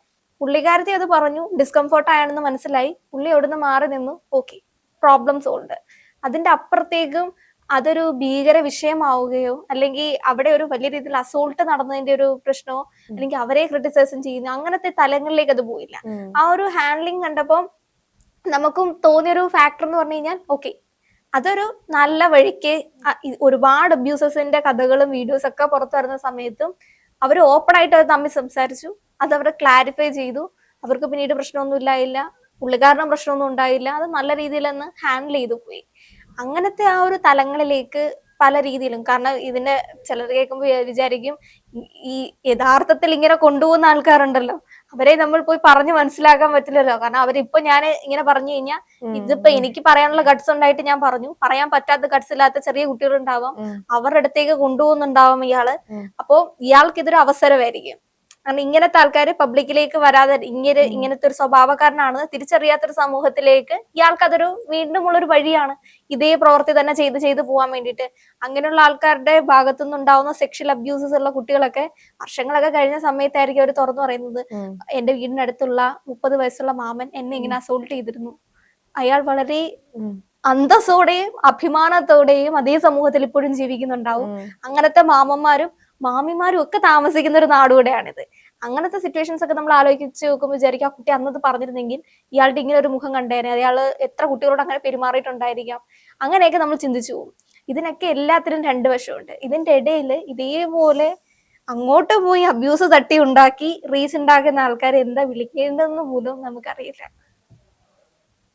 Speaker 2: പുള്ളിക്കാരത്തി അത് പറഞ്ഞു, ഡിസ്കംഫേർട്ട് ആയാണെന്ന് മനസ്സിലായി, പുള്ളി അവിടുന്ന് മാറി നിന്നു, ഓക്കെ, പ്രോബ്ലം സോൾവ്. അതിന്റെ അപ്പുറത്തേക്കും അതൊരു ഭീകര വിഷയമാവുകയോ അല്ലെങ്കിൽ അവിടെ ഒരു വലിയ രീതിയിൽ അസോൾട്ട് നടന്നതിന്റെ ഒരു പ്രശ്നമോ അല്ലെങ്കിൽ അവരെ ക്രിറ്റിസൈസും ചെയ്യുന്നു, അങ്ങനത്തെ തലങ്ങളിലേക്ക് അത് പോയില്ല. ആ ഒരു ഹാൻഡ്ലിങ് കണ്ടപ്പോൾ നമുക്കും തോന്നിയൊരു ഫാക്ടർ എന്ന് പറഞ്ഞു കഴിഞ്ഞാൽ, ഓക്കെ, അതൊരു നല്ല വഴിക്ക് ഒരുപാട് അബ്യൂസസിന്റെ കഥകളും വീഡിയോസ് ഒക്കെ പുറത്തു വരുന്ന സമയത്തും അവർ ഓപ്പൺ ആയിട്ട് അത് തമ്മിൽ സംസാരിച്ചു, അത് അവർ ക്ലാരിഫൈ ചെയ്തു. അവർക്ക് പിന്നീട് പ്രശ്നമൊന്നും ഇല്ലായില്ല, പുള്ളിക്കാരനും പ്രശ്നമൊന്നും ഉണ്ടായില്ല, അത് നല്ല രീതിയിൽ തന്നെ ഹാൻഡിൽ ചെയ്തു പോയി. അങ്ങനത്തെ ആ ഒരു തലങ്ങളിലേക്ക് പല രീതിയിലും, കാരണം ഇതിന്റെ ചിലർ കേൾക്കുമ്പോൾ വിചാരിക്കും ഈ യഥാർത്ഥത്തിൽ ഇങ്ങനെ കൊണ്ടുപോകുന്ന ആൾക്കാരുണ്ടല്ലോ, അവരെ നമ്മൾ പോയി പറഞ്ഞു മനസ്സിലാക്കാൻ പറ്റില്ലല്ലോ. കാരണം അവരിപ്പോ ഞാൻ ഇങ്ങനെ പറഞ്ഞു കഴിഞ്ഞാൽ, ഇതിപ്പോ എനിക്ക് പറയാനുള്ള ഗട്ട്സ് ഉണ്ടായിട്ട് ഞാൻ പറഞ്ഞു, പറയാൻ പറ്റാത്ത ഗട്ട്സ് ഇല്ലാത്ത ചെറിയ കുട്ടികളുണ്ടാവാം, അവരുടെ അടുത്തേക്ക് കൊണ്ടുപോകുന്നുണ്ടാവാം ഇയാള്. അപ്പോ ഇയാൾക്ക് ഇതൊരു അവസരമായിരിക്കും. കാരണം ഇങ്ങനത്തെ ആൾക്കാര് പബ്ലിക്കിലേക്ക് വരാതെ ഇങ്ങനത്തെ ഒരു സ്വഭാവക്കാരനാണെന്ന് തിരിച്ചറിയാത്തൊരു സമൂഹത്തിലേക്ക് ഇയാൾക്ക് അതൊരു വീണ്ടുമുള്ളൊരു വഴിയാണ്, ഇതേ പ്രവൃത്തി തന്നെ ചെയ്ത് പോകാൻ വേണ്ടിയിട്ട്. അങ്ങനെയുള്ള ആൾക്കാരുടെ ഭാഗത്തുനിന്നുണ്ടാവുന്ന സെക്ഷൽ അബ്യൂസസ് ഉള്ള കുട്ടികളൊക്കെ വർഷങ്ങളൊക്കെ കഴിഞ്ഞ സമയത്തായിരിക്കും അവർ തുറന്നു പറയുന്നത്, എന്റെ വീടിനടുത്തുള്ള 30 വയസ്സുള്ള മാമൻ എന്നെ ഇങ്ങനെ അസോൾട്ട് ചെയ്തിരുന്നു. അയാൾ വളരെ അന്തസ്സോടെയും അഭിമാനത്തോടെയും അതേ സമൂഹത്തിൽ ഇപ്പോഴും ജീവിക്കുന്നുണ്ടാവും. അങ്ങനത്തെ മാമിമാരും ഒക്കെ താമസിക്കുന്ന ഒരു നാടുകൂടെയാണിത്. അങ്ങനത്തെ സിറ്റുവേഷൻസ് ഒക്കെ നമ്മൾ ആലോചിച്ച് നോക്കുമ്പോൾ വിചാരിക്കും, ആ കുട്ടി അന്നത് പറഞ്ഞിരുന്നെങ്കിൽ ഇയാളുടെ ഇങ്ങനെ ഒരു മുഖം കണ്ടേനെ, അയാൾ എത്ര കുട്ടികളോട് അങ്ങനെ പെരുമാറിയിട്ടുണ്ടായിരിക്കാം, അങ്ങനെയൊക്കെ നമ്മൾ ചിന്തിച്ചു പോകും. ഇതിനൊക്കെ എല്ലാത്തിനും രണ്ട് വശമുണ്ട്. ഇതിന്റെ ഇടയിൽ ഇതേപോലെ അങ്ങോട്ട് പോയി അബ്യൂസ് തട്ടി ഉണ്ടാക്കി റീച്ച് ഉണ്ടാക്കുന്ന ആൾക്കാർ എന്താ വിളിക്കേണ്ടതെന്ന് പോലും നമുക്കറിയില്ല.